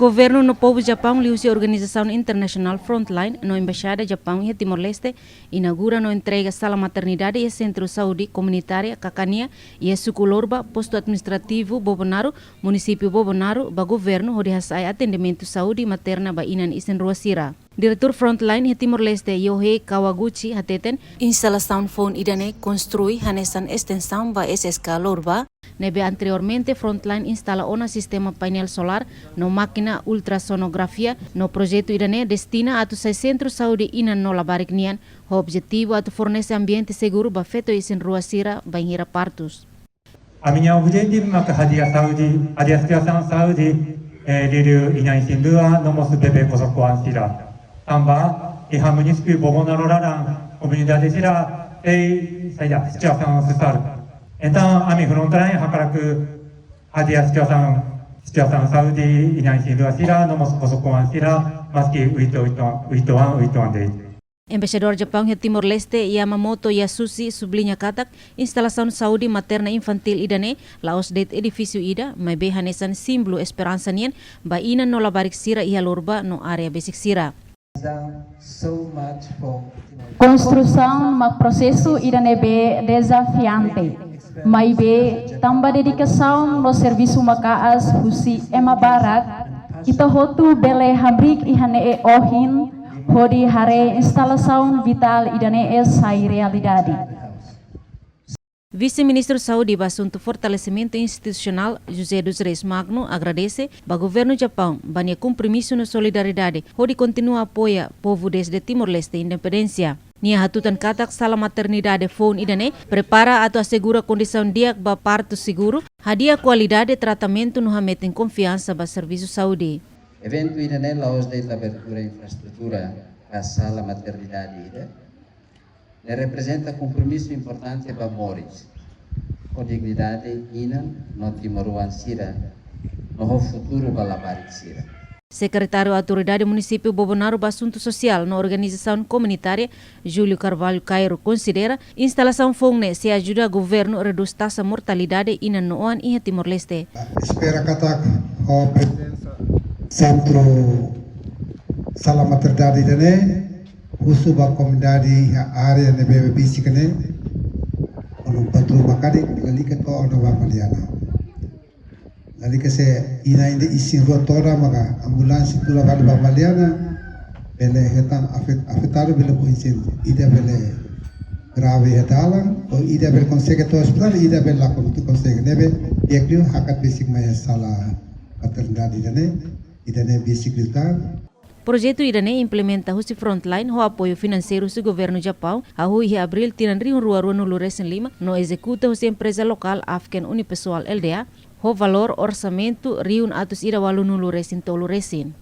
Governo no povo Japão liu a Organização Internacional Frontline no Embaixada Japão em Timor-Leste inaugura no entrega sala maternidade e centro saúde comunitária Kakania e Sukulorba, posto administrativo Bobonaro, município Bobonaro, ba governo onde hasai atendimento saúde materna ba inan isen Ruasira. Diretor Frontline Timor-Leste Yohei Kawaguchi hateten instalação phone idane construi hanesan extensão ba SSK Lorba. Nebe anteriormente Frontline instala una sistema painel solar no máquina ultrassonografia no projeto idane destina a sai centro saúde inan no labariknian o objetivo a fornecer ambiente seguro ba feto isen Ruasira ba hira partos. A minha objetivo maka hadia situação saúde liru inai sindua nomos bebe kosokuan sira. Tamba iha município Bobonaro larang comunidade sira saya situação sesar. Então, a minha frontline hakaraku hadia situação saúde inai sindua sira nomos kosokuan sira maski uitoan dei. Embaixador Japão em Timor-Leste Yamamoto Yasushi sublinha katak instalação saúde materna infantil idane laos det edifício ida mai be hanesan símbolo esperança nien ba ina no labarik sira ia lorba no area basic sira. Construção uma processo idane be desafiante. Mai be tambah dedicação no serviço makaas husi ema barak kita hotu bele habrik ihane e ohin hodi hare instalação vital idane e sai realidade. Vice-Ministro Saúde e Assunto Fortalecimento Institucional José dos Reis Magno agradece ao governo Japão banha compromisso na solidariedade hodi continua apoia povo desde Timor-Leste independência. Nia hatutan katak sala maternidade phone idane prepara atau assegura condição diak ba parto seguro hadia qualidade tratamento no hametem confiança ba serviço saúde. Evento idane laos de abertura infraestrutura a sala maternidade ida ne representa compromisso importante para Moris com dignidade inan no Timoruan sira no futuro balabarik sira. Secretário Autoridade Município Bobonaro para Assunto Social na Organização Comunitária, Júlio Carvalho Cairo, considera instalação phone se ajuda o governo a reduzir taxa mortalidade e na Noan e Timor-Leste. Espera katak a presença centro sala maternidade dene khusus ba komunidade area ne bebe bisikane ono patru makade ngalikan ko ono ba maliana. Lali kasi ina indi isin rotora maka ambulans itu kali bamaliana bele hetan afetado bele po isin ida bele grave hetalang o ida bele consegue to hospital ida bele lakon tu consegue nebe ekliu hakat basic maya sala paternidade ida ne basic litan. Projeto idane implementa husi Frontline ho apoio financeiro do governo Japão a hui abril tinan riun rua no Luresen Lima no executa husi empresa local Afken Unipessoal LDA ho valor orçamento riun atus ira walu no Luresen to Luresen.